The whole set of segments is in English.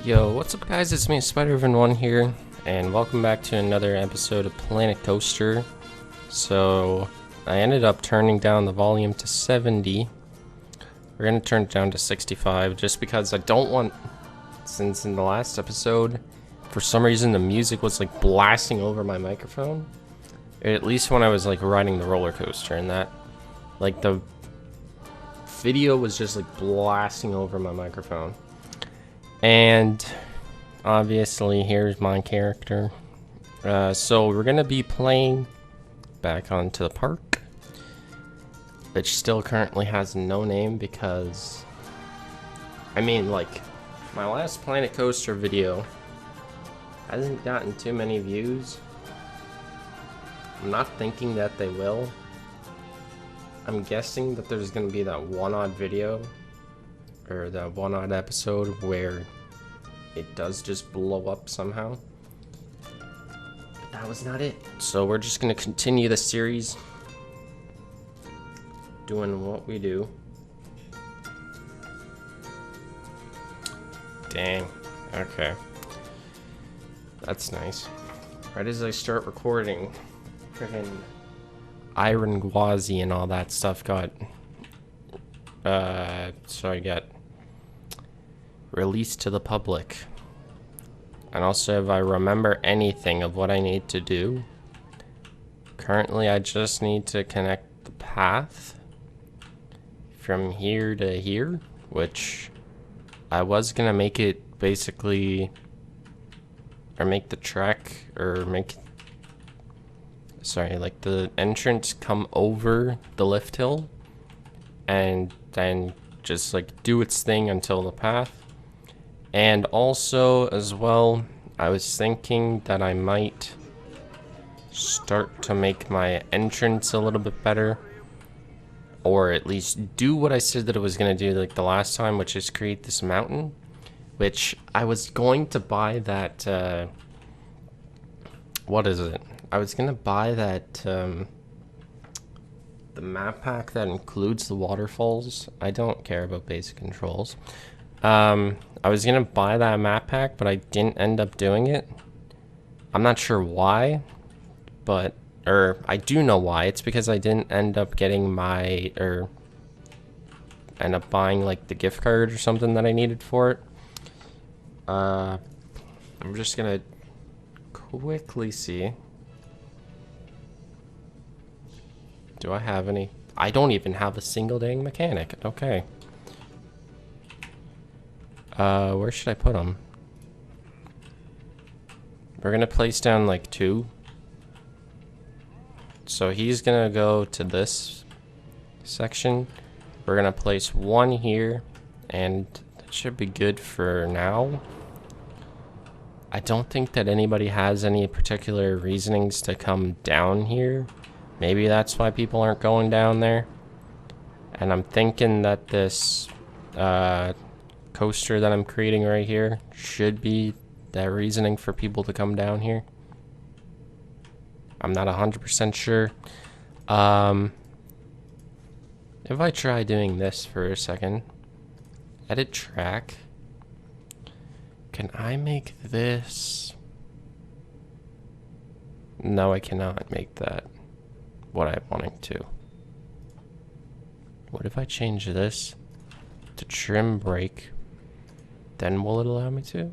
Yo, what's up guys, it's me, Spider-Van1 here, and welcome back to another episode of Planet Coaster. So, I ended up turning down the volume to 70. We're gonna turn it down to 65, just because I don't want, since in the last episode, for some reason the music was like blasting over my microphone. At least when I was like riding the roller coaster, and that, like the video was just like blasting over my microphone. And obviously here's my character. So we're gonna be playing back onto the park, which still currently has no name because, I mean, like, my last Planet Coaster video hasn't gotten too many views. I'm not thinking that they will. I'm guessing that there's gonna be that one odd video, or that one odd episode where it does just blow up somehow. But that was not it. So we're just gonna continue the series doing what we do. Dang. Okay. That's nice. Right as I start recording, freaking Iron Gwazi and all that stuff got released to the public. And also, if I remember anything of what I need to do, currently I just need to connect the path from here to here, which I was gonna make it basically, or make the track, or make, sorry, like the entrance come over the lift hill and then just like do its thing until the path. And also as well, I was thinking that I might start to make my entrance a little bit better, or at least do what I said that I was gonna do like the last time, which is create this mountain, which I was going to buy that what is it? I was gonna buy that the map pack that includes the waterfalls. I don't care about basic controls. I was gonna buy that map pack, but I didn't end up doing it. I'm not sure why, but, or I do know why. It's because I didn't end up getting my, or end up buying like the gift card or something that I needed for it. I'm just gonna quickly see. Do I have any? I don't even have a single dang mechanic. Okay. Where should I put him? We're gonna place down like 2. So he's gonna go to this section. We're gonna place 1 here, and that should be good for now. I don't think that anybody has any particular reasonings to come down here. Maybe that's why people aren't going down there. And I'm thinking that this coaster that I'm creating right here should be that reasoning for people to come down here. I'm not 100% sure. If I try doing this for a second, edit track, can I make this? No, I cannot make that what I'm wanting to. What if I change this to trim brake? Then will it allow me to?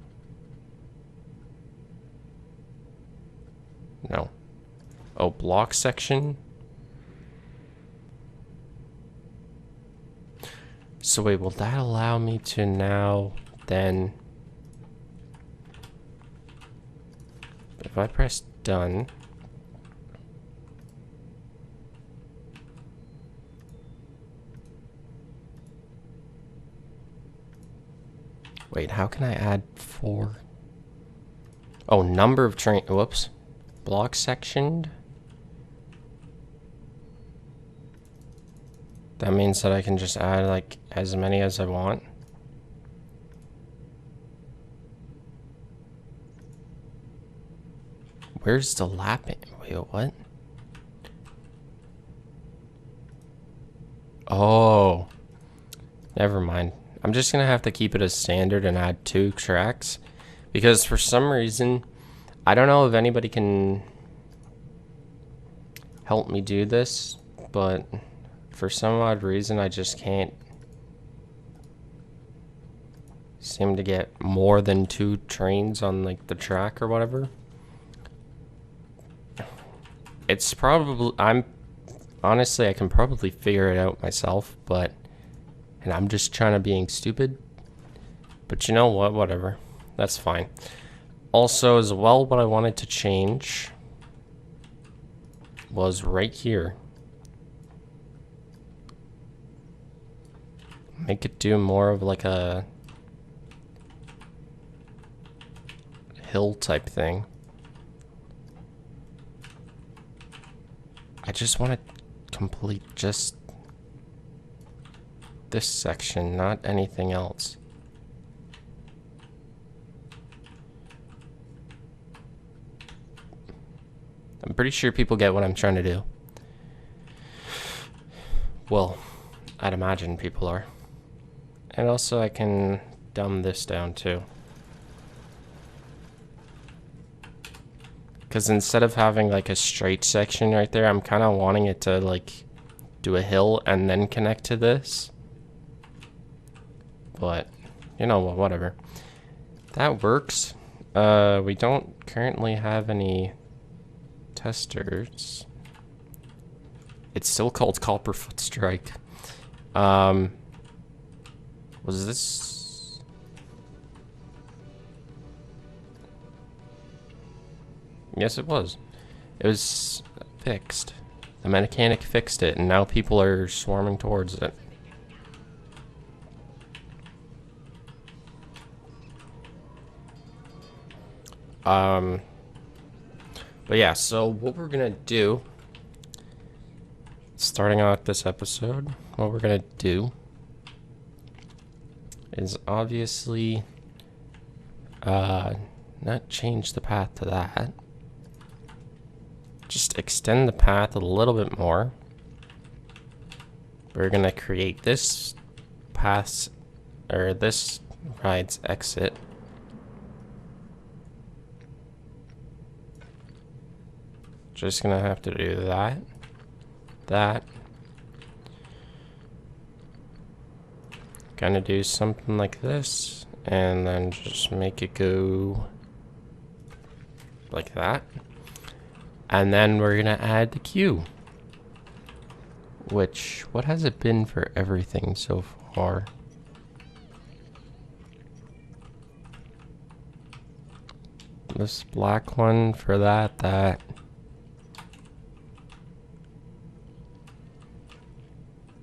No. Oh, block section. So wait, will that allow me to now then, if I press done, wait, how can I add 4? Oh, number of train, whoops. Block sectioned. That means that I can just add like as many as I want. Where's the lapping? Wait, what? Oh. Never mind. I'm just gonna have to keep it as standard and add 2 tracks, because for some reason, I don't know if anybody can help me do this, but for some odd reason I just can't seem to get more than 2 trains on like the track or whatever. It's probably, honestly, I can probably figure it out myself, but, and I'm just trying to being stupid, but you know what, whatever, that's fine. Also, as well, what I wanted to change was right here. Make it do more of like a hill type thing. I just want to complete just this section, not anything else. I'm pretty sure people get what I'm trying to do. Well, I'd imagine people are. And also I can dumb this down too. Because instead of having like a straight section right there, I'm kind of wanting it to like do a hill and then connect to this. But, you know what, whatever. That works. We don't currently have any testers. It's still called Copperfoot Strike. Was this... Yes, it was. It was fixed. The mechanic fixed it, and now people are swarming towards it. But yeah, so what we're gonna do, starting out this episode, what we're gonna do is obviously not change the path to that. Just extend the path a little bit more. We're gonna create this path, or this ride's exit. Just gonna have to do that, that. Gonna do something like this, and then just make it go like that. And then we're gonna add the queue. Which, what has it been for everything so far? This black one for that.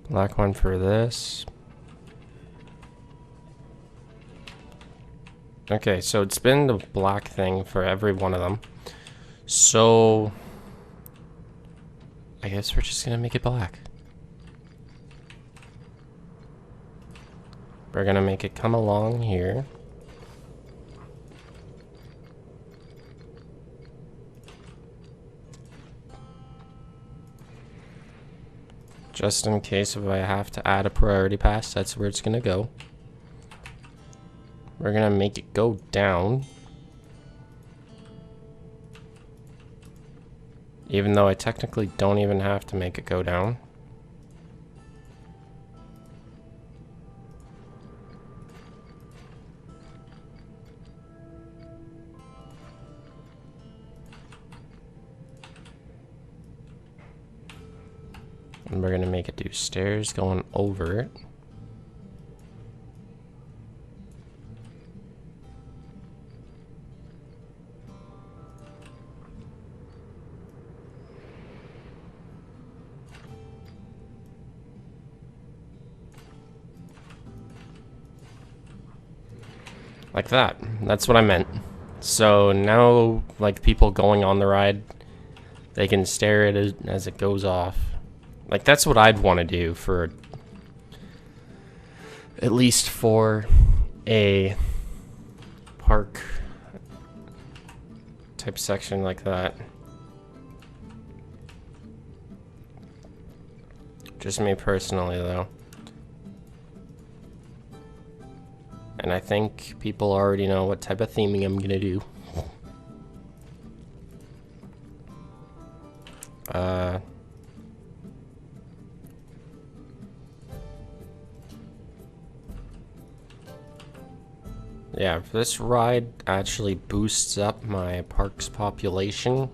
Black one for this. Okay, so it's been the black thing for every one of them. So, I guess we're just gonna make it black. We're gonna make it come along here. Just in case if I have to add a priority pass, that's where it's gonna go. We're gonna make it go down. Even though I technically don't even have to make it go down. And we're gonna make it do stairs going over it. Like that. That's what I meant. So now, like, people going on the ride, they can stare at it as it goes off. Like, that's what I'd want to do for, at least for a park type section like that. Just me personally, though. And I think people already know what type of theming I'm gonna do. Yeah, this ride actually boosts up my park's population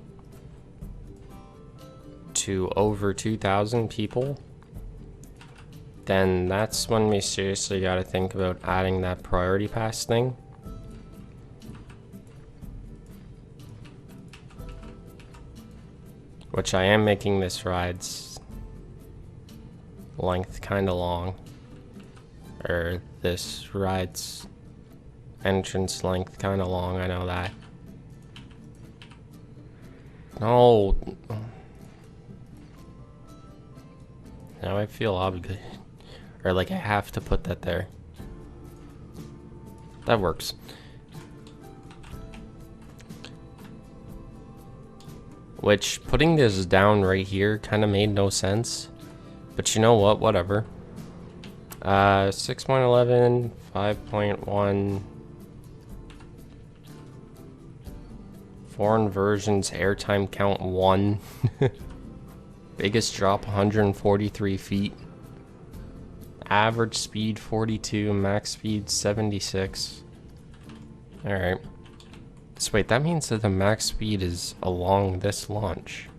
to over 2,000 people. Then that's when we seriously gotta think about adding that priority pass thing. Which I am making this ride's length kinda long. Or this ride's entrance length kinda long, I know that. No. Now I feel obligated. Or like I have to put that there. That works. Which, putting this down right here kind of made no sense. But you know what? Whatever. 6.11, 5.1. Foreign versions, airtime count 1. Biggest drop 143 feet. Average speed 42, max speed 76. Alright. So wait, that means that the max speed is along this launch.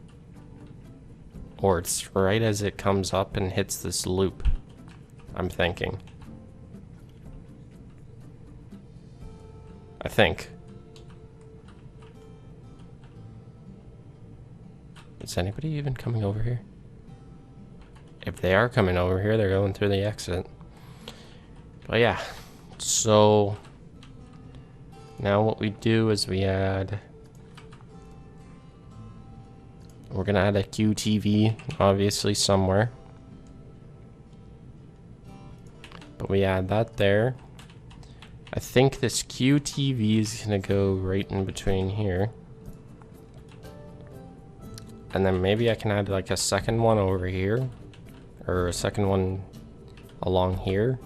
Or it's right as it comes up and hits this loop, I'm thinking. I think. Is anybody even coming over here? If they are coming over here, they're going through the exit. But yeah, so now what we do is we're gonna add a QTV, obviously somewhere. But we add that there. I think this QTV is gonna go right in between here. And then maybe I can add like a second one over here. Or a second one along here.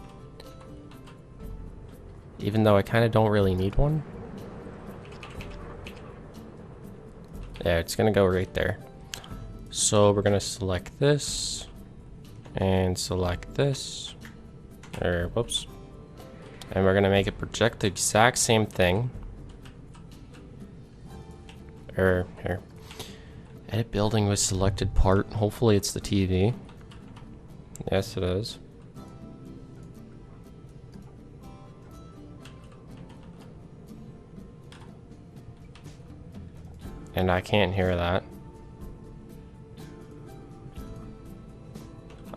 Even though I kind of don't really need one. Yeah, it's gonna go right there. So we're gonna select this. And select this. Or, whoops. And we're gonna make it project the exact same thing. Here. Edit building with selected part. Hopefully it's the TV. Yes, it is. And I can't hear that.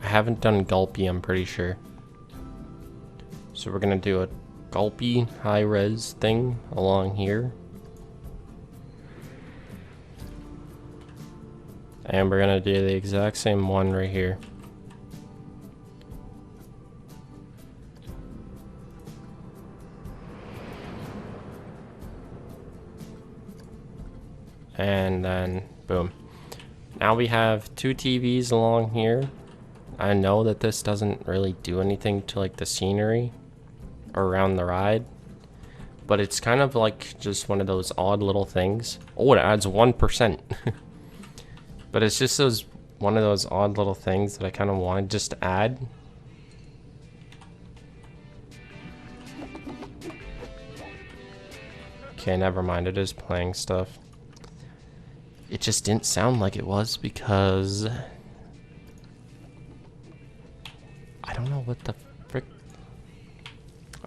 I haven't done gulpy, I'm pretty sure. So we're gonna do a gulpy high res thing along here. And we're gonna do the exact same one right here. And then, boom. Now we have two TVs along here. I know that this doesn't really do anything to like the scenery around the ride. But it's kind of like just one of those odd little things. Oh, it adds 1%. But it's just one of those odd little things that I kind of wanted just to add. Okay, never mind. It is playing stuff. It just didn't sound like it was because I don't know what the frick.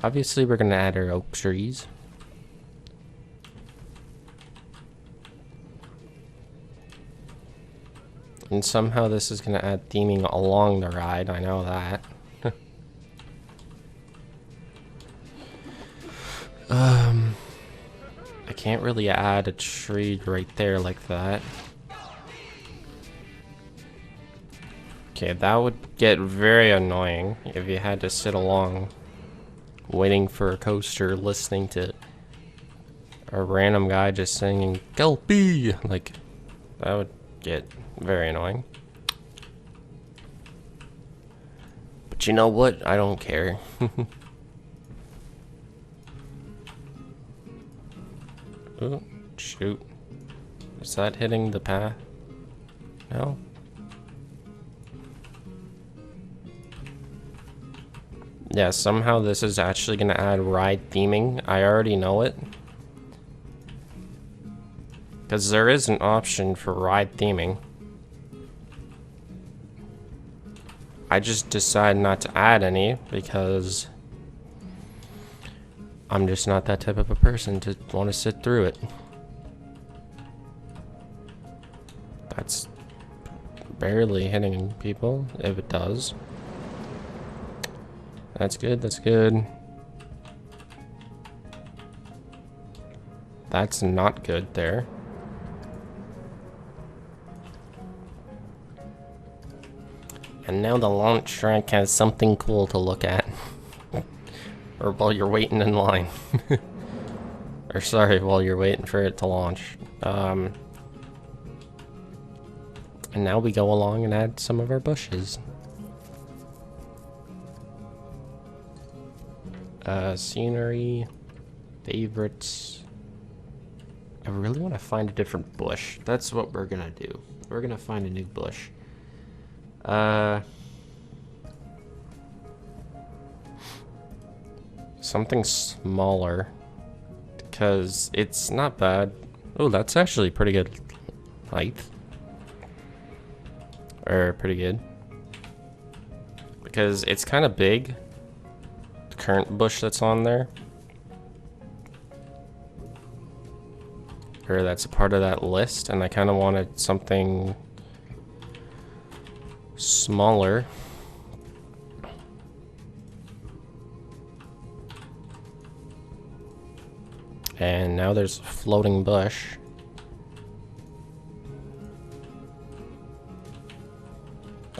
Obviously, we're gonna add our oak trees. And somehow this is going to add theming along the ride, I know that. I can't really add a tree right there like that. Okay, that would get very annoying if you had to sit along waiting for a coaster listening to a random guy just singing Gulpy. Like, that would get very annoying. But you know what? I don't care. Ooh, shoot. Is that hitting the path? No? Yeah, somehow this is actually going to add ride theming. I already know it. Because there is an option for ride theming. I just decided not to add any because I'm just not that type of a person to want to sit through it. That's barely hitting people, if it does. That's good, that's good. That's not good there. And now the launch track has something cool to look at. Or while you're waiting in line. Or sorry, while you're waiting for it to launch. And now we go along and add some of our bushes. Scenery, favorites. I really want to find a different bush. That's what we're gonna do. We're gonna find a new bush. Something smaller, because it's not bad. Oh, that's actually pretty good height. Or pretty good. Because it's kind of big. The current bush that's on there. Or that's a part of that list, and I kind of wanted something smaller. And now there's a floating bush.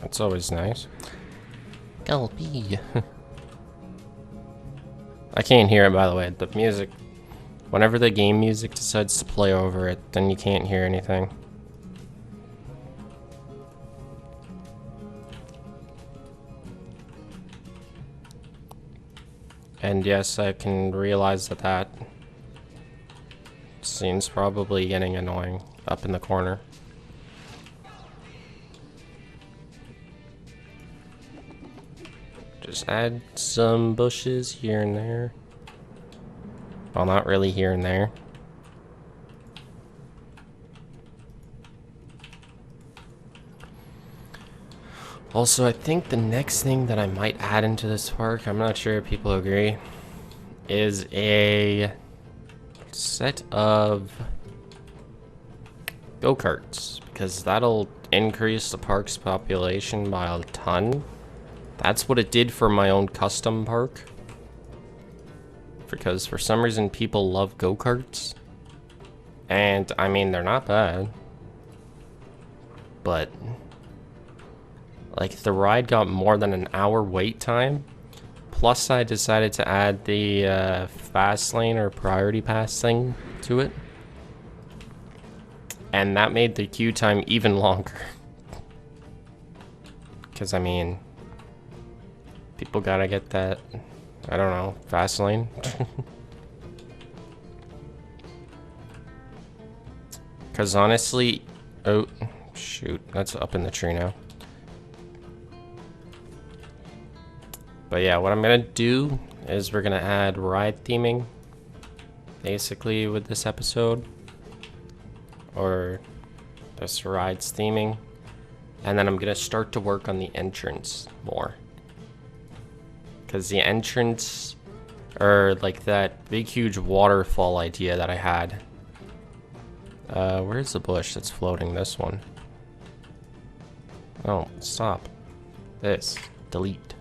That's always nice. Gulpy. I can't hear it, by the way. The music, whenever the game music decides to play over it, then you can't hear anything. And yes, I can realize that that scene's probably getting annoying up in the corner. Just add some bushes here and there. Well, not really here and there. Also, I think the next thing that I might add into this park, I'm not sure if people agree, is a set of go-karts, because that'll increase the park's population by a ton. That's what it did for my own custom park, because for some reason people love go-karts, and I mean, they're not bad, but like the ride got more than an hour wait time. Plus, I decided to add the fast lane or priority pass thing to it. And that made the queue time even longer. Because, I mean, people gotta get that, I don't know, fast lane. Because honestly, oh, shoot, that's up in the tree now. But yeah, what I'm gonna do is we're gonna add ride theming, basically, with this episode, or just rides theming, and then I'm gonna start to work on the entrance more, because the entrance, or like that big huge waterfall idea that I had. Where's the bush that's floating? This one. Oh, stop. This. Delete.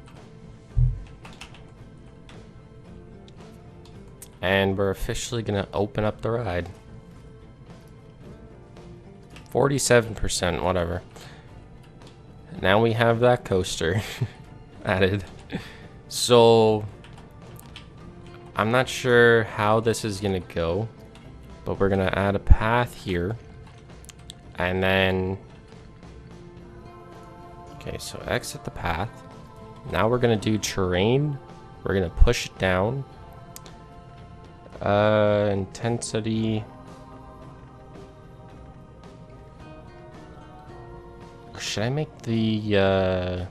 And we're officially gonna open up the ride. 47%, whatever. Now we have that coaster added. So I'm not sure how this is gonna go, but we're gonna add a path here. And then, okay, so exit the path. Now we're gonna do terrain. We're gonna push it down. Intensity, should I make the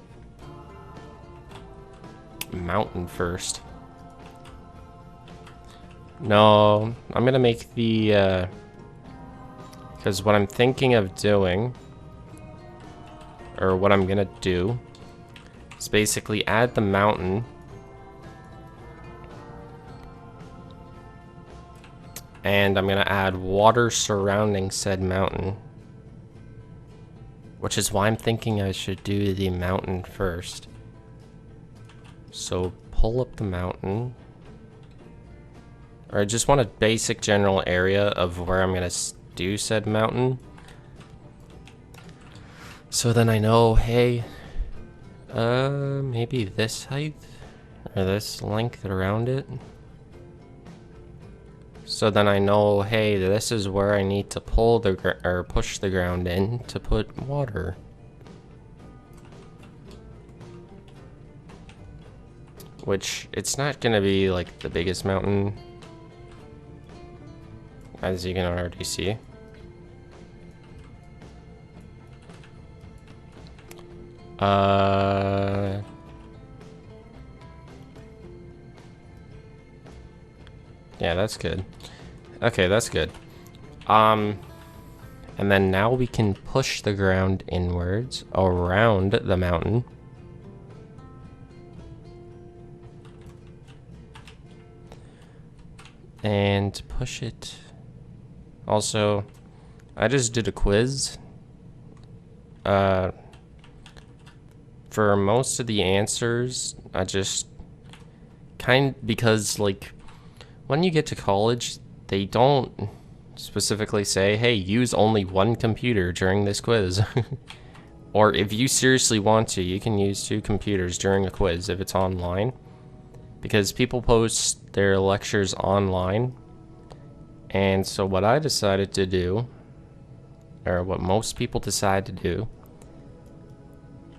mountain first? No, I'm gonna make the because what I'm thinking of doing, or what I'm gonna do, is basically add the mountain and I'm gonna add water surrounding said mountain, which is why I'm thinking I should do the mountain first. So pull up the mountain, or I just want a basic general area of where I'm gonna do said mountain, so then I know, hey, maybe this height or this length around it. So then I know, hey, this is where I need to pull the or push the ground in to put water. Which, it's not gonna be like the biggest mountain, as you can already see. Yeah, that's good. Okay, that's good. And then now we can push the ground inwards around the mountain. And push it. Also, I just did a quiz. For most of the answers, I just because like when you get to college, they don't specifically say, hey, use only one computer during this quiz. Or if you seriously want to, you can use 2 computers during a quiz if it's online. Because people post their lectures online. And so what I decided to do, or what most people decide to do,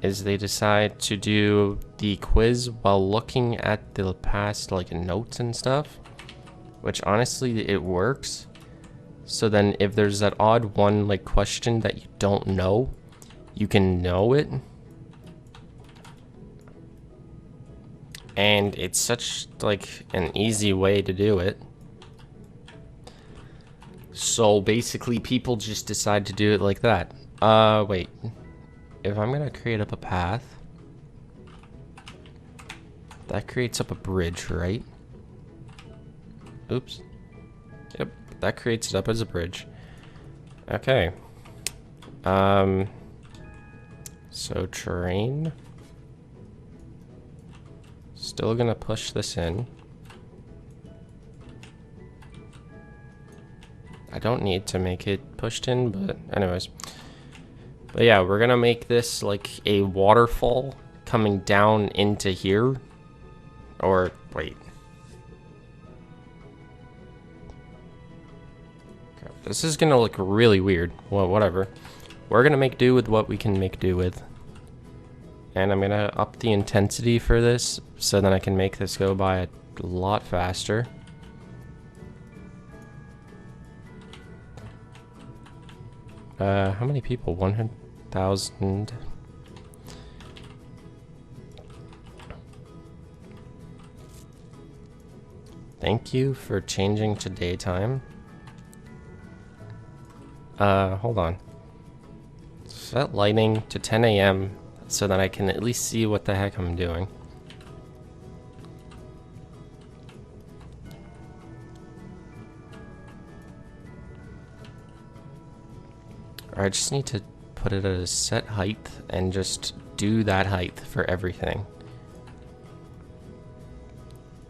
is they decide to do the quiz while looking at the past like notes and stuff. Which honestly, it works. So then if there's that odd one like question that you don't know, you can know it. And it's such like an easy way to do it. So basically people just decide to do it like that. Wait. If I'm gonna create up a path, that creates up a bridge, right? Oops. Yep, that creates it up as a bridge. Okay. So terrain. Still gonna push this in. I don't need to make it pushed in, but anyways. But yeah, we're gonna make this like a waterfall coming down into here. Or, wait. This is gonna look really weird. Well, whatever. We're gonna make do with what we can make do with. And I'm gonna up the intensity for this, so then I can make this go by a lot faster. How many people? 100,000. Thank you for changing to daytime. Hold on. Set lighting to 10 AM so that I can at least see what the heck I'm doing. Or I just need to put it at a set height and just do that height for everything.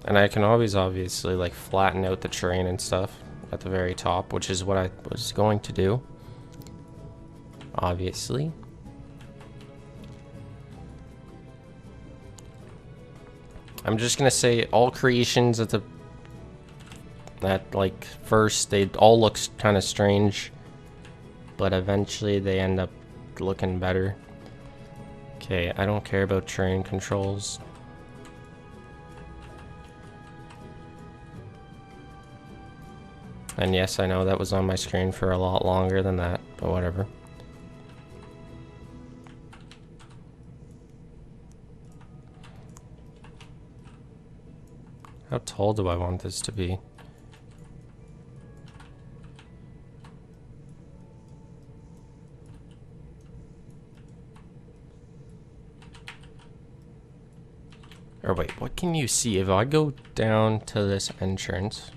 And I can always obviously like flatten out the terrain and stuff at the very top, which is what I was going to do. Obviously. I'm just gonna say all creations at like first they all look kind of strange, but eventually they end up looking better. Okay, I don't care about terrain controls. And yes, I know that was on my screen for a lot longer than that, but whatever. How tall do I want this to be? Or wait, what can you see? If I go down to this entrance...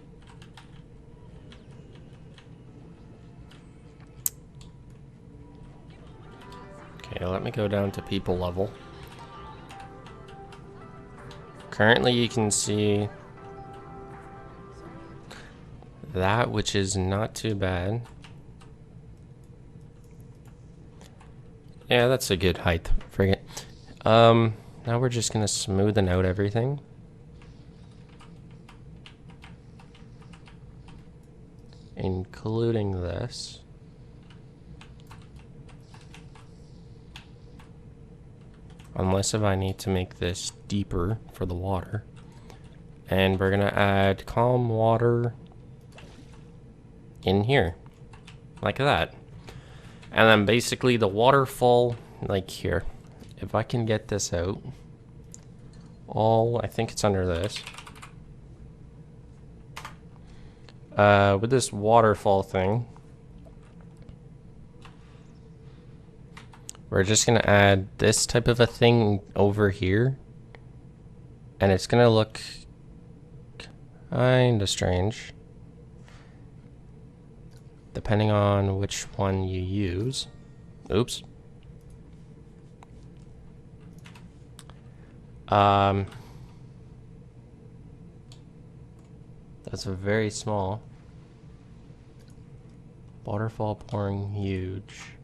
Okay, let me go down to people level. Currently you can see that, which is not too bad. Yeah, that's a good height. Forget. Now we're just gonna smoothen out everything. Including this. Unless if I need to make this deeper for the water. And we're gonna add calm water in here. Like that. And then basically the waterfall, like here. If I can get this out. I think it's under this. With this waterfall thing. We're just gonna add this type of a thing over here. And it's gonna look kinda strange. Depending on which one you use. Oops. That's very small. Waterfall pouring huge.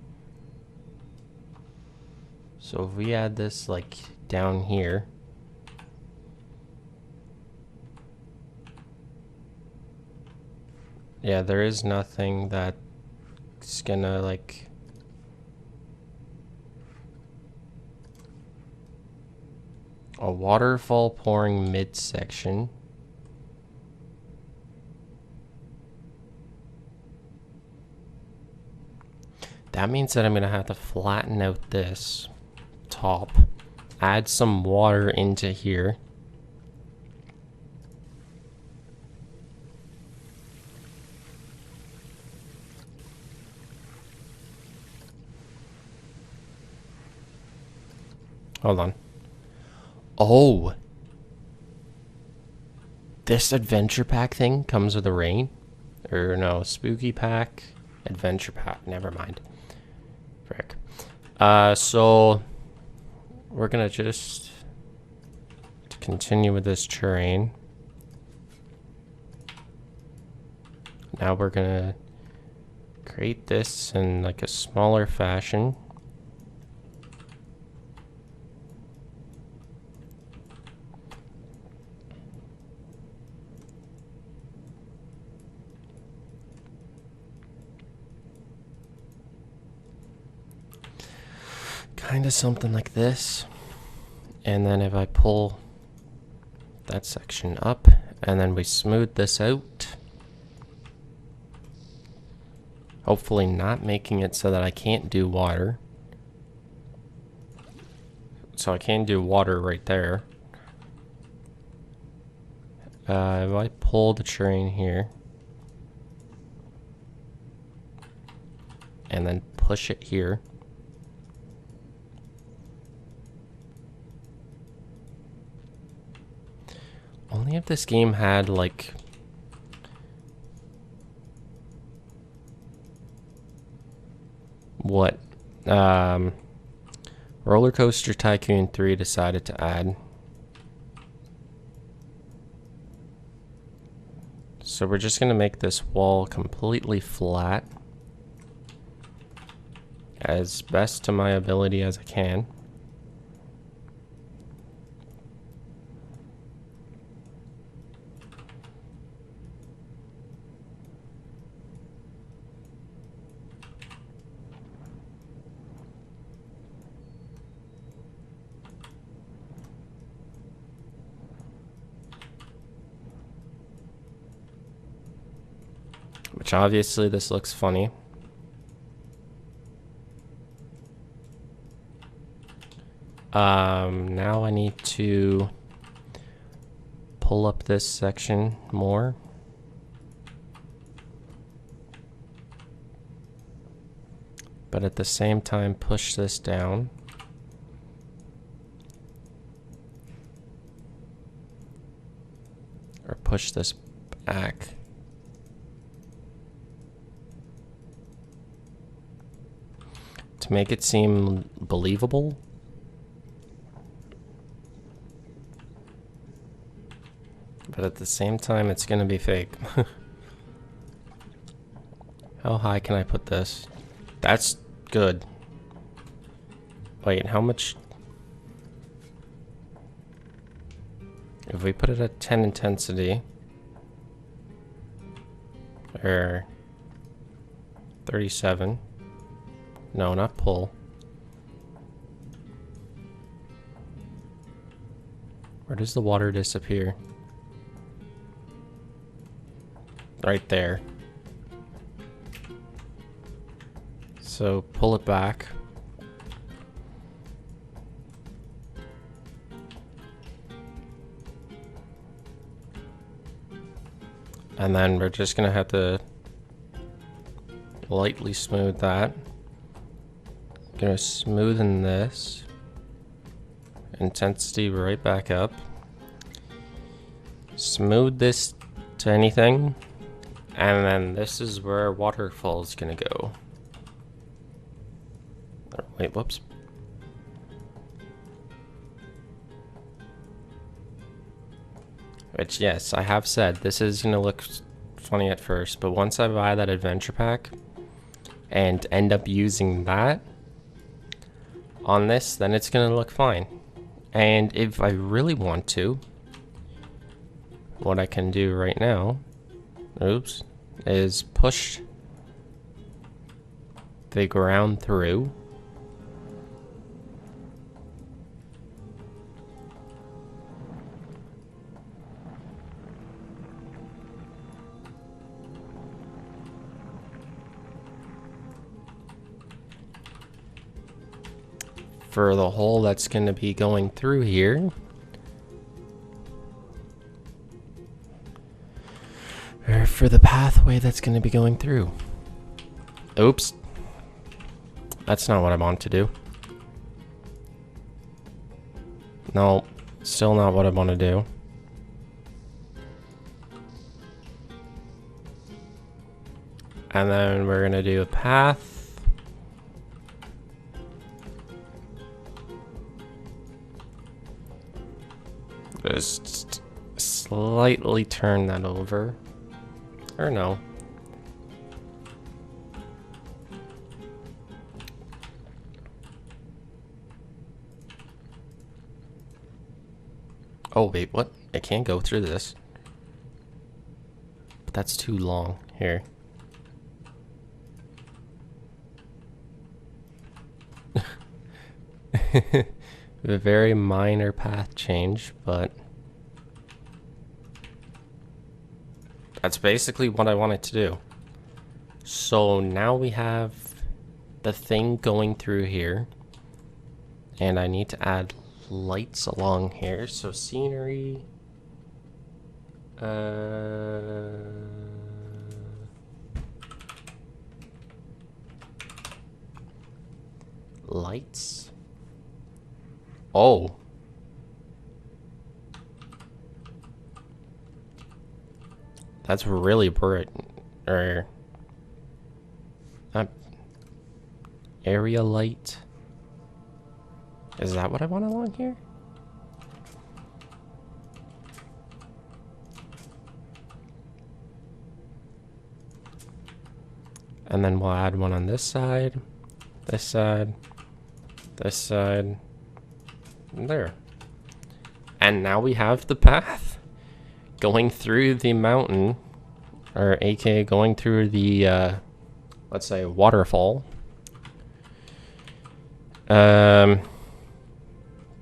So if we add this like down here. Yeah, there is nothing that's gonna like... A waterfall pouring midsection. That means that I'm gonna have to flatten out this top, add some water into here. Hold on. Oh! This adventure pack thing comes with a rain? Or no, spooky pack, adventure pack, never mind. Frick. So we're gonna just continue with this terrain. Now we're gonna create this in like a smaller fashion. Kind of something like this. And then if I pull that section up and then we smooth this out, hopefully not making it so that I can't do water. So I can do water right there. If I pull the terrain here and then push it here, only if this game had like what Roller Coaster Tycoon 3 decided to add. So we're just gonna make this wall completely flat as best to my ability as I can. Which obviously this looks funny. Now I need to pull up this section more. But at the same time, push this down. Or push this back. To make it seem believable. But at the same time, it's gonna be fake. How high can I put this? That's good. Wait, how much? If we put it at 10 intensity, or 37, no, not pull. Where does the water disappear? Right there. So pull it back. And then we're just gonna have to lightly smooth that. Gonna smoothen this. Intensity right back up. Smooth this to anything. And then this is where waterfall is gonna go. Oh, wait, whoops. Which, yes, I have said, this is gonna look funny at first, but once I buy that adventure pack and end up using that on this, then it's gonna look fine. And if I really want to, what I can do right now, oops, is push the ground through. For the hole that's going to be going through here. Or for the pathway that's going to be going through. Oops. That's not what I want to do. No, still not what I want to do. And then we're going to do a path. Just slightly turn that over. Or no. Oh wait, what? I can't go through this. But that's too long. Here. A very minor path change, but that's basically what I wanted to do. So now we have the thing going through here, and I need to add lights along here. So scenery, lights. Oh. That's really bright. Or area light. Is that what I want along here? And then we'll add one on this side, this side, this side. There. And now we have the path going through the mountain, or aka going through the let's say waterfall. But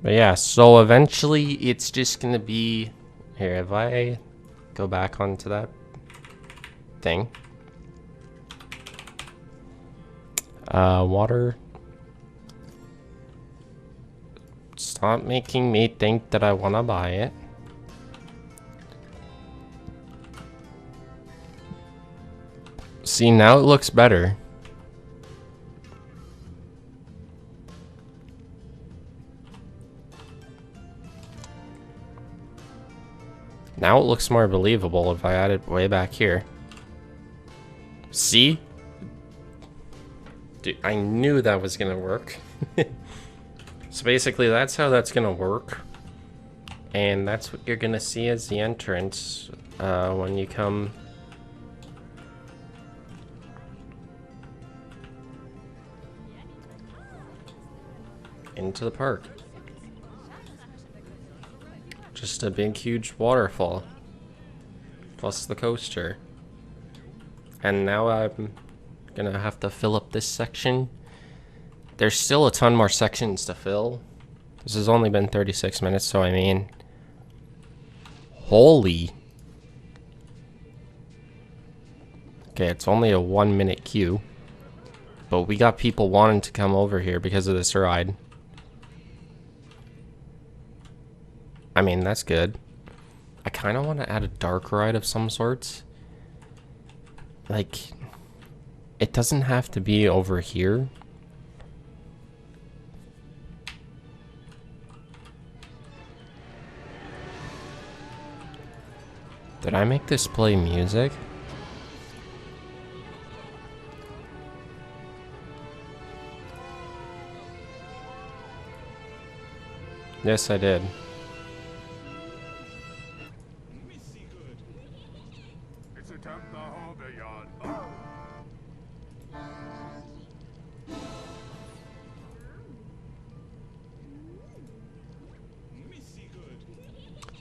yeah, so eventually it's just gonna be here. If I go back onto that thing, water. Stop making me think that I want to buy it. See, now it looks better. Now it looks more believable if I add it way back here. See? Dude, I knew that was gonna work. So basically that's how that's gonna work. And that's what you're gonna see as the entrance when you come into the park. Just a big huge waterfall plus the coaster. And now I'm gonna have to fill up this section. There's still a ton more sections to fill. This has only been 36 minutes, so I mean, holy. Okay, it's only a 1-minute queue, but we got people wanting to come over here because of this ride. I mean, that's good. I kind of want to add a dark ride of some sorts. Like, it doesn't have to be over here. Did I make this play music? Yes, I did.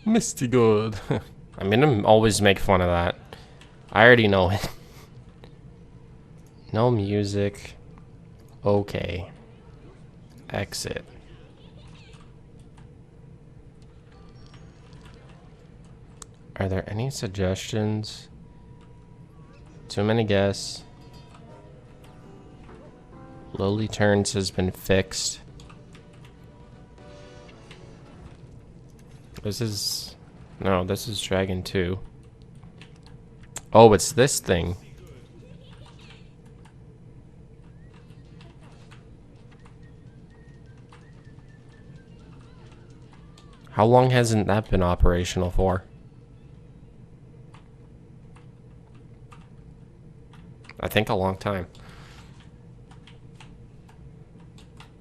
Misty good. I'm gonna always make fun of that. I already know it. No music. Okay. Exit. Are there any suggestions? Too many guests. Lowly turns has been fixed. This is... No, this is Dragon 2. Oh, it's this thing. How long hasn't that been operational for? I think a long time.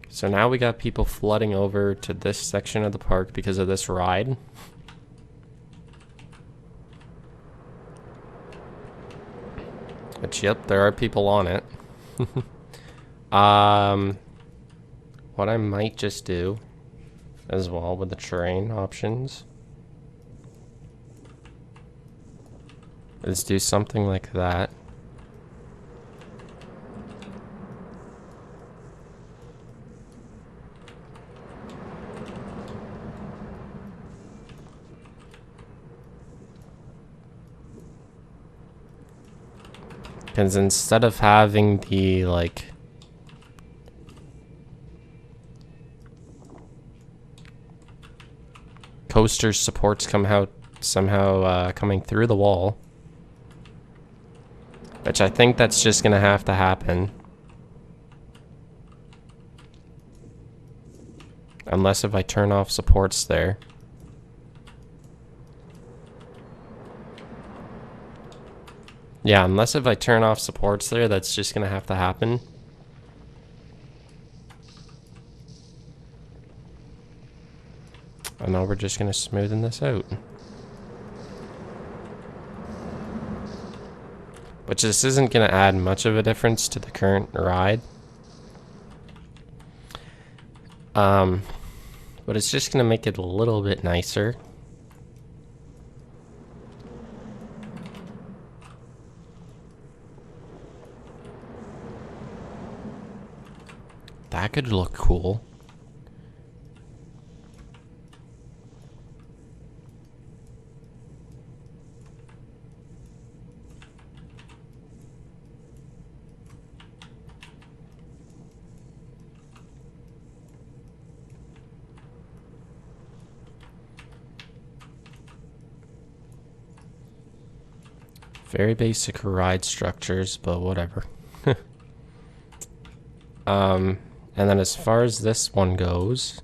So now we got people flooding over to this section of the park because of this ride. Which, yep, there are people on it. What I might just do as well with the terrain options is do something like that. Because instead of having the, like, coaster supports somehow coming through the wall, which I think that's just gonna have to happen. Unless if I turn off supports there. Yeah, unless if I turn off supports there, that's just gonna have to happen. And now we're just gonna smoothen this out. Which this isn't gonna add much of a difference to the current ride. But it's just gonna make it a little bit nicer. That could look cool. Very basic ride structures, but whatever. And then as far as this one goes,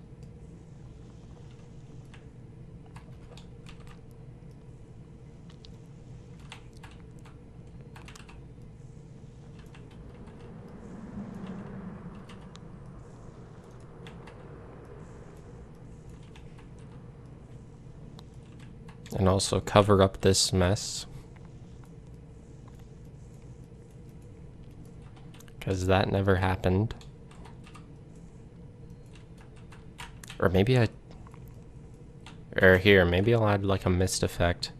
and also cover up this mess, because that never happened. Or maybe here, maybe I'll add like a mist effect.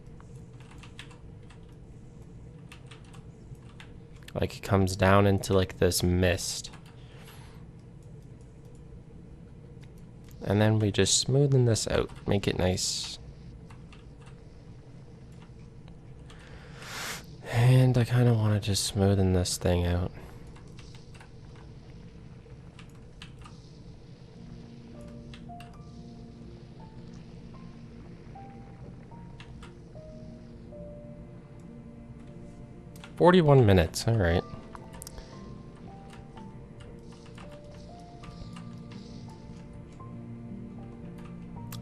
Like it comes down into like this mist. And then we just smoothen this out, make it nice. And I kind of want to just smoothen this thing out. "41 minutes, all right."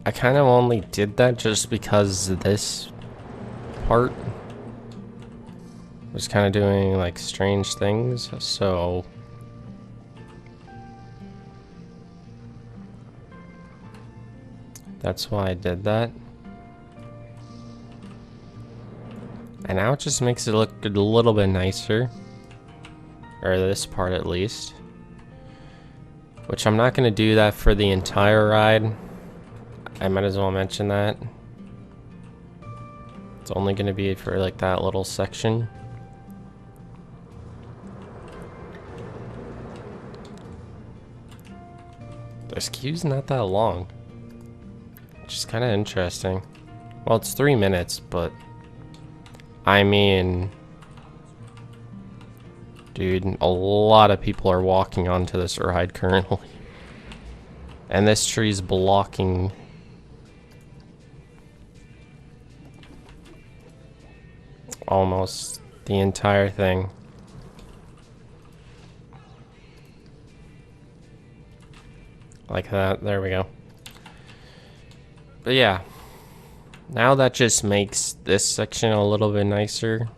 I kind of only did that just because this part was kind of doing like strange things, so that's why I did that. And now it just makes it look a little bit nicer, or this part at least, which I'm not going to do that for the entire ride. I might as well mention that it's only going to be for like that little section. This queue's not that long, which is kind of interesting. Well, it's 3 minutes, but I mean, dude, a lot of people are walking onto this ride currently. And this tree's blocking almost the entire thing. Like that, there we go. But yeah, now that just makes this section a little bit nicer.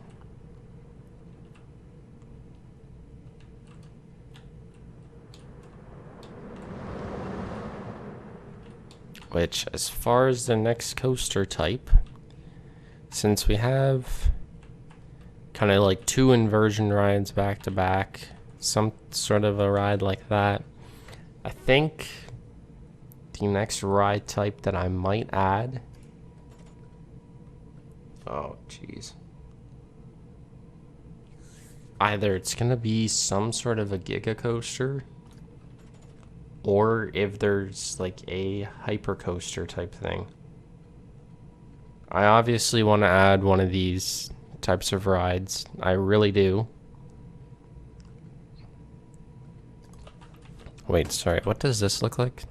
Which, as far as the next coaster type, since we have kind of like 2 inversion rides back to back, some sort of a ride like that, I think the next ride type that I might add, oh jeez, either it's gonna be some sort of a giga coaster, or if there's like a hyper coaster type thing. I obviously want to add one of these types of rides. I really do. Wait, sorry, what does this look like?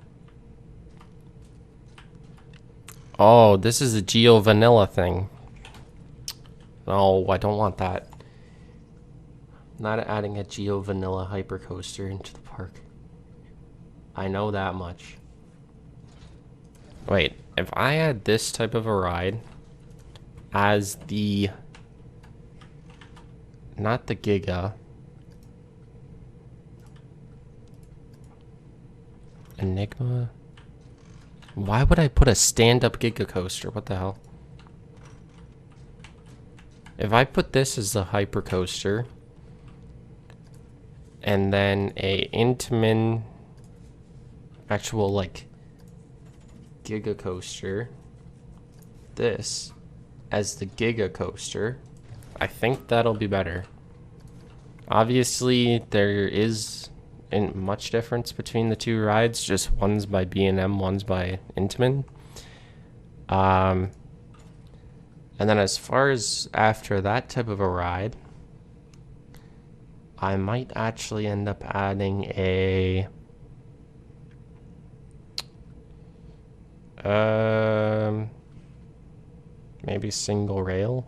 Oh, this is a Geo Vanilla thing. No, I don't want that. Not adding a Geo Vanilla hypercoaster into the park. I know that much. Wait, if I add this type of a ride as the... not the Giga. Enigma? Why would I put a stand-up Giga coaster? What the hell? If I put this as the hyper coaster, and then a Intamin actual like Giga coaster, this as the Giga coaster, I think that'll be better. Obviously, there is isn't much difference between the 2 rides, just one's by B&M, one's by Intamin. And then as far as after that type of a ride, I might actually end up adding a maybe single rail.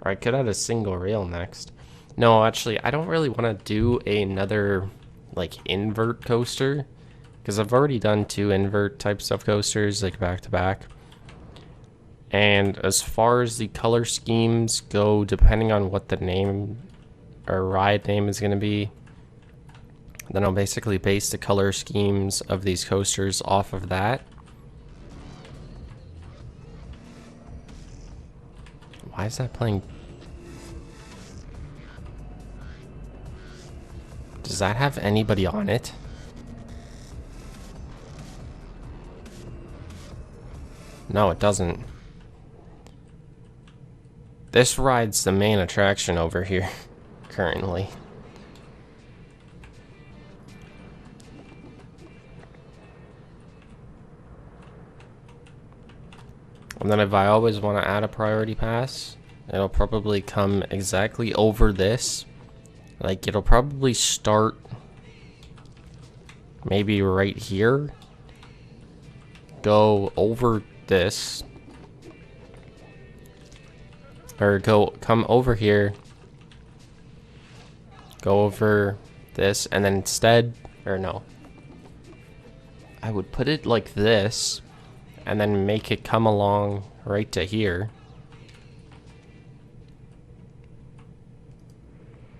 Or I could add a single rail next. No, actually, I don't really want to do another, like, invert coaster. Because I've already done 2 invert types of coasters, like, back to back. And as far as the color schemes go, depending on what the name or ride name is going to be, then I'll basically base the color schemes of these coasters off of that. Why is that playing? Does that have anybody on it? No, it doesn't. This ride's the main attraction over here, currently. And then if I always want to add a priority pass, it'll probably come exactly over this. Like, it'll probably start maybe right here, go over this, or come over here, go over this, and then instead, or no, I would put it like this, and then make it come along right to here.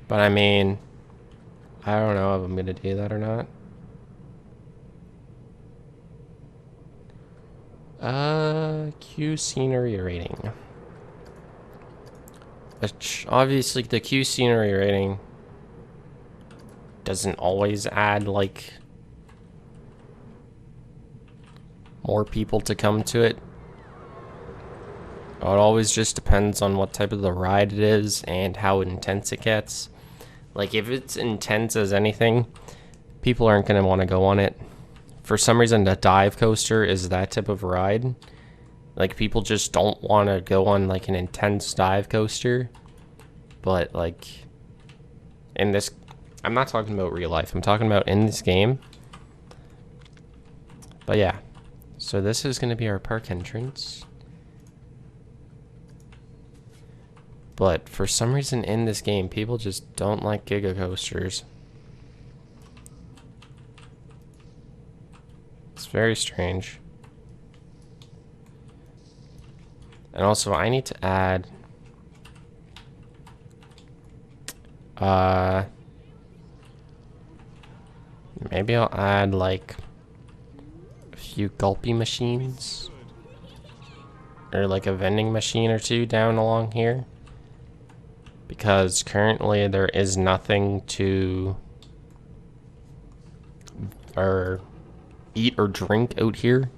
But I mean, I don't know if I'm gonna do that or not. Q scenery rating. Which, obviously, the Q scenery rating doesn't always add, like, more people to come to it. It always just depends on what type of the ride it is and how intense it gets. Like, if it's intense as anything, people aren't going to want to go on it. For some reason, the dive coaster is that type of ride. Like, people just don't want to go on, like, an intense dive coaster. But, like, in this... I'm not talking about real life. I'm talking about in this game. But, yeah. So, this is going to be our park entrance. But, for some reason in this game, people just don't like giga coasters. It's very strange. And also, I need to add... maybe I'll add, like, a few gulpy machines. Or, like, a vending machine or two down along here. Because currently there is nothing to... or eat or drink out here.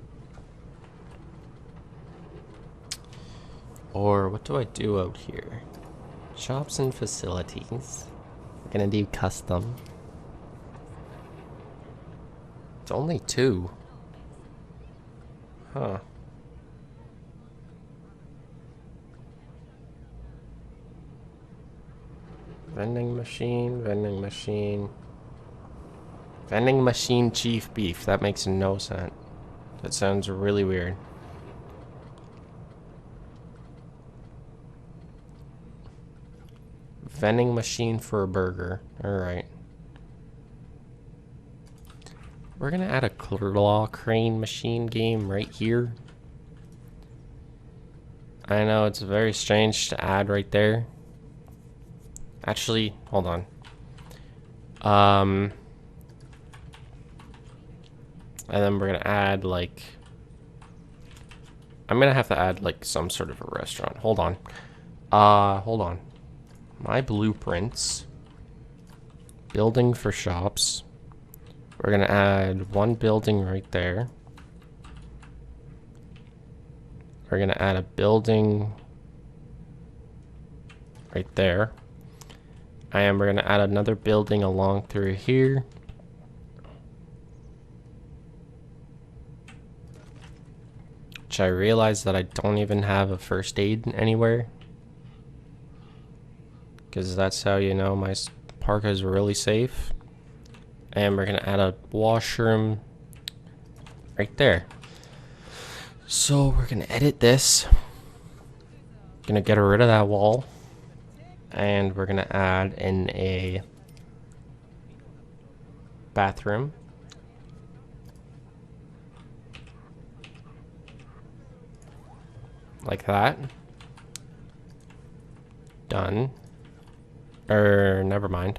Or what do I do out here? Shops and facilities. I'm gonna do custom. It's only 2. Huh. Vending machine, vending machine. Vending machine chief beef. That makes no sense. That sounds really weird. Vending machine for a burger. Alright. We're gonna add a claw crane machine game right here. I know it's very strange to add right there. Actually, hold on. And then we're gonna add, like... I'm gonna have to add, like, some sort of a restaurant. Hold on. Hold on. My blueprints. Building for shops. We're gonna add 1 building right there. We're gonna add a building right there. And we're gonna add another building along through here. Which I realize that I don't even have a first aid anywhere. Because that's how you know my park is really safe. And we're gonna add a washroom right there. So we're gonna edit this. Gonna get rid of that wall. And we're gonna add in a bathroom. Like that. Done. Never mind.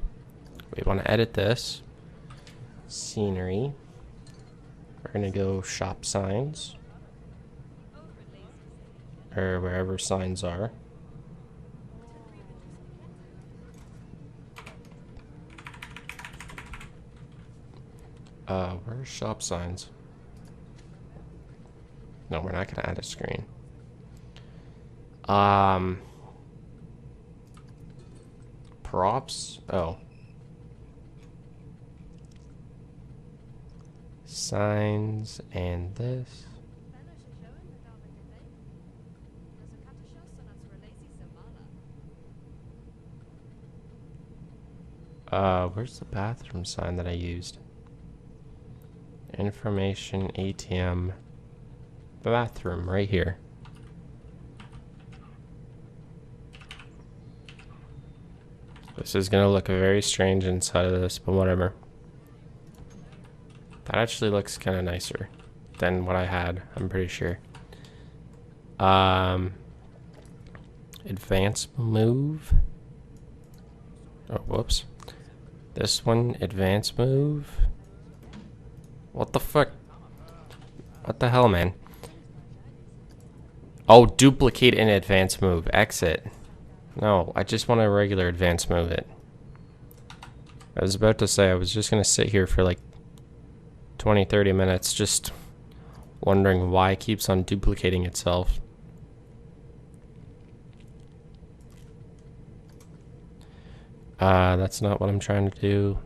We want to edit this. Scenery. We're gonna go shop signs. Or wherever signs are. Where's shop signs? No, we're not gonna add a screen. Props? Oh. Signs and this. Where's the bathroom sign that I used? Information, ATM, bathroom, right here. This is gonna look very strange inside of this, but whatever. That actually looks kind of nicer than what I had, I'm pretty sure. Advance move. Oh, whoops. This one, advance move. What the fuck? What the hell, man? Oh, duplicate an advance move. Exit. No, I just want a regular advance move it. I was about to say I was just going to sit here for like 20-30 minutes just wondering why it keeps on duplicating itself. That's not what I'm trying to do.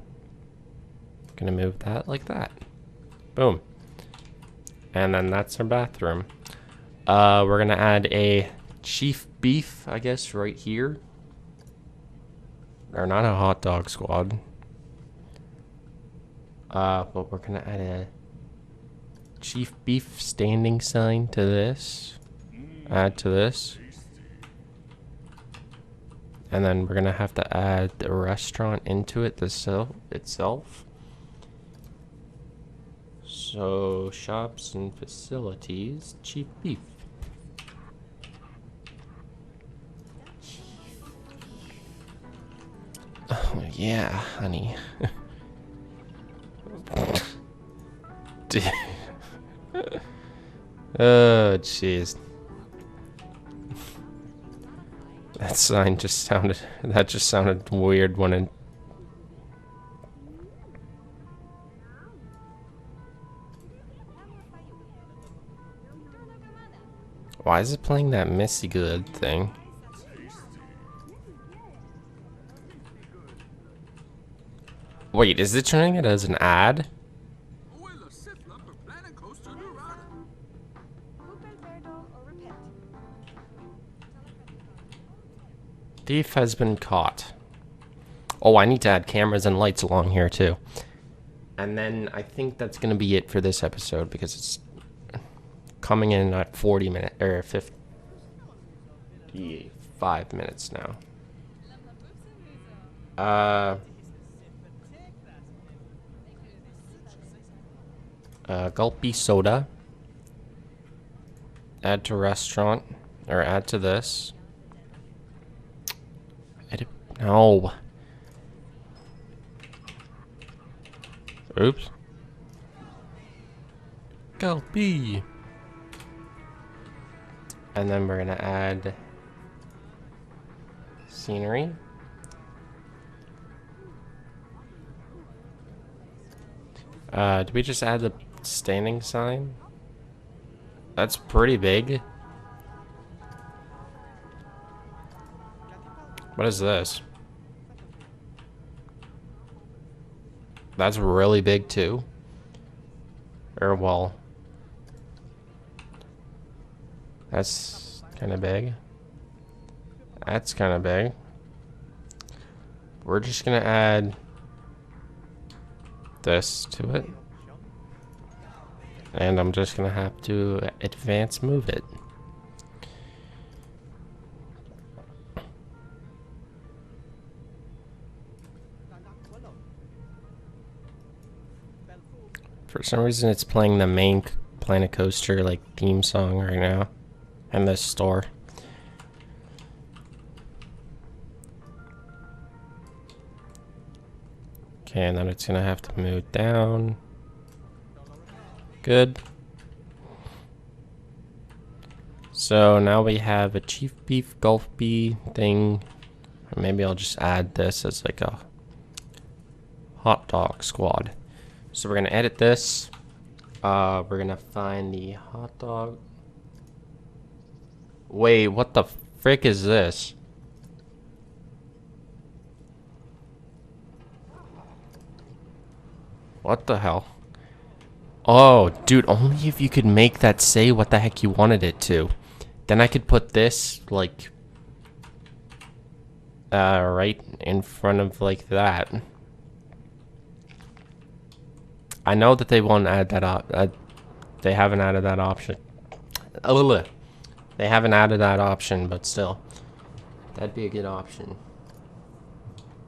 I'm gonna move that like that. Boom. And then that's our bathroom. We're gonna add a chief beef, I guess, right here. Or not a hot dog squad. But we're gonna add a chief beef standing sign to this. Add to this. And then we're gonna have to add the restaurant into it itself. So shops and facilities, cheap beef. Oh yeah, honey. Oh jeez. That sign just sounded weird when it... Why is it playing that Missy Good thing? Wait, is it turning it as an ad? Thief has been caught. Oh, I need to add cameras and lights along here too. And then I think that's gonna be it for this episode because it's coming in at 40 minutes or 55 minutes now. Gulpy soda. Add to restaurant or add to this. No. Oops. Gulpy. And then we're gonna add scenery. Did we just add the standing sign? That's pretty big. What is this? That's really big too. Or well, that's kind of big. That's kind of big. We're just gonna add this to it. And I'm just gonna have to advance move it. For some reason, it's playing the main Planet Coaster like theme song right now in this store. Okay, and then it's gonna have to move down. Good. So now we have a Chief Beef Golf Bee thing. Or maybe I'll just add this as like a hot dog squad. So we're gonna edit this. We're gonna find the hot dog. Wait, what the frick is this? What the hell? Oh, dude, only if you could make that say what the heck you wanted it to. Then I could put this, like, right in front of, like, that. I know that they won't add that they haven't added that option. They haven't added that option, but still. That'd be a good option.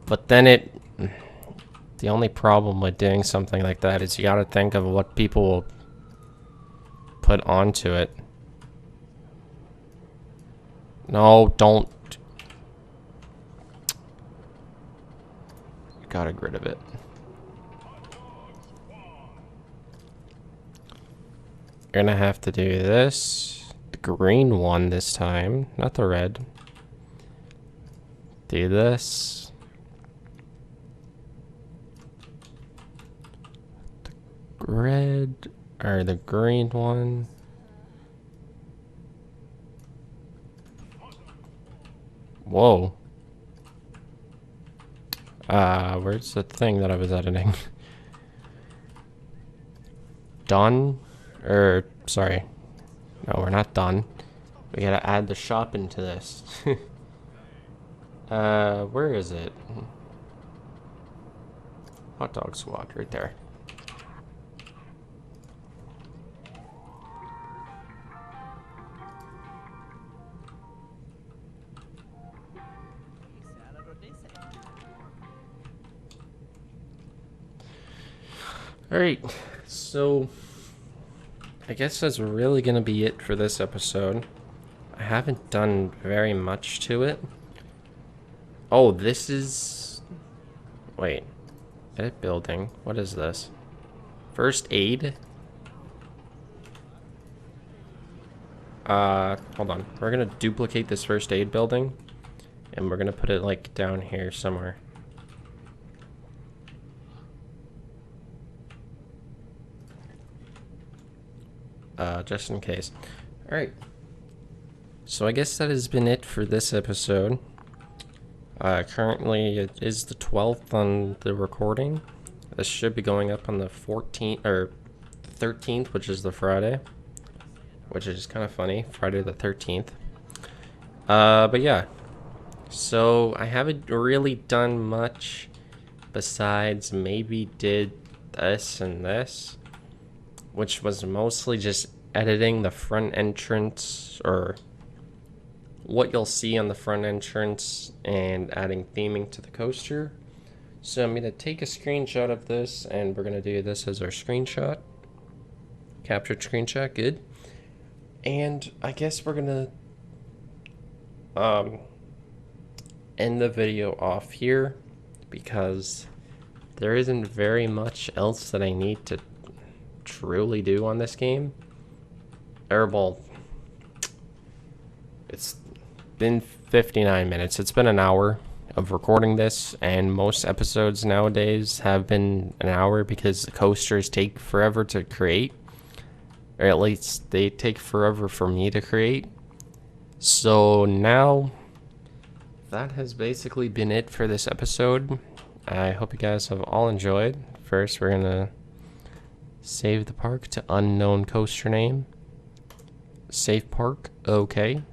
But then the only problem with doing something like that is you gotta think of what people will put onto it. No, don't. Gotta get rid of it. You're gonna have to do this. The green one this time, not the red. Do this. The red, or the green one. Whoa. Where's the thing that I was editing? Done? Or, sorry. No, we're not done. We gotta add the shop into this. Where is it? Hot dog squad, right there. Alright, so I guess that's really gonna be it for this episode. I haven't done very much to it. Oh, this is... Wait. Edit building. What is this? First aid? Hold on. We're gonna duplicate this first aid building. And we're gonna put it, like, down here somewhere. Just in case. Alright. So I guess that has been it for this episode. Currently it is the 12th on the recording. This should be going up on the 14th, or 13th, which is the Friday. Which is kind of funny. Friday the 13th. But yeah. So I haven't really done much besides maybe did this and this, which was mostly just editing the front entrance, or what you'll see on the front entrance, and adding theming to the coaster. So I'm going to take a screenshot of this, and we're going to do this as our screenshot. Captured screenshot, good. And I guess we're going to end the video off here, because there isn't very much else that I need to truly do on this game. Well, it's been 59 minutes. It's been an hour of recording this, and most episodes nowadays have been an hour because the coasters take forever to create, or at least they take forever for me to create. So now that has basically been it for this episode. I hope you guys have all enjoyed. First, we're gonna save the park to unknown coaster name. Save park, okay.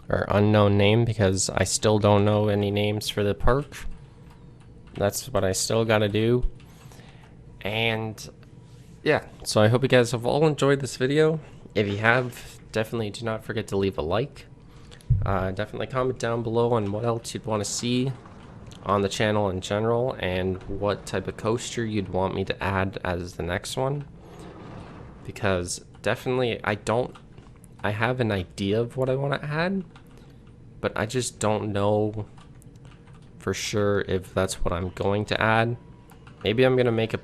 Or unknown name, because I still don't know any names for the park. That's what I still gotta do. And yeah, so I hope you guys have all enjoyed this video. If you have, definitely do not forget to leave a like. Definitely comment down below on what else you'd want to see. on the channel in general, and what type of coaster you'd want me to add as the next one. Because definitely I have an idea of what I want to add, but I just don't know for sure if that's what I'm going to add. Maybe I'm going to make a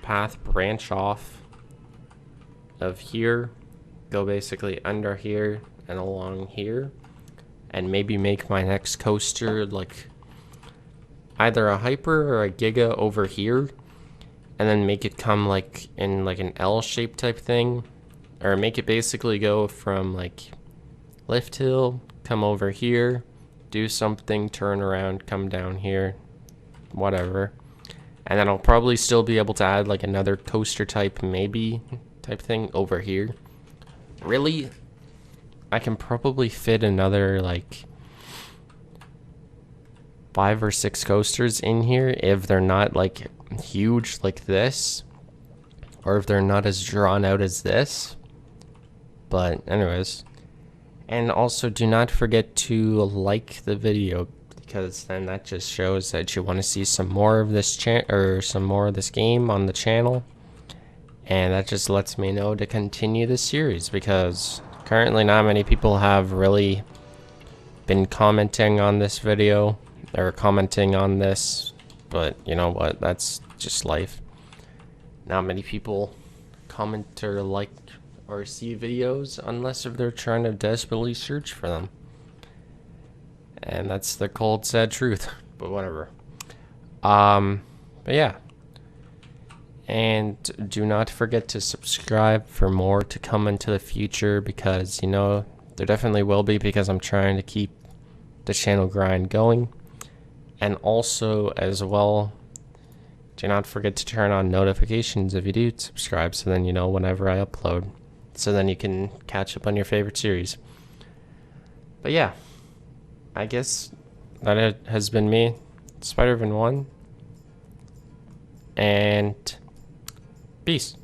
path branch off of here, go basically under here and along here, and maybe make my next coaster like either a hyper or a giga over here, and then make it come like in like an L shape type thing, or make it basically go from like lift hill, come over here, do something, turn around, come down here, whatever. And then I'll probably still be able to add like another coaster type maybe type thing over here. Really, I can probably fit another like 5 or 6 coasters in here if they're not like huge like this, or if they're not as drawn out as this. But anyways, and also do not forget to like the video, because then that just shows that you want to see some more of this some more of this game on the channel, and that just lets me know to continue this series, because currently not many people have really been commenting on this video or commenting on this, but you know what, that's just life. Not many people comment or like or see videos unless if they're trying to desperately search for them, and that's the cold sad truth. But whatever. But yeah, and do not forget to subscribe for more to come into the future, because you know there definitely will be, because I'm trying to keep the channel grind going. And also as well, do not forget to turn on notifications if you do subscribe, so then you know whenever I upload, so then you can catch up on your favorite series. But yeah, I guess that it has been me, Spider-Man1, and peace.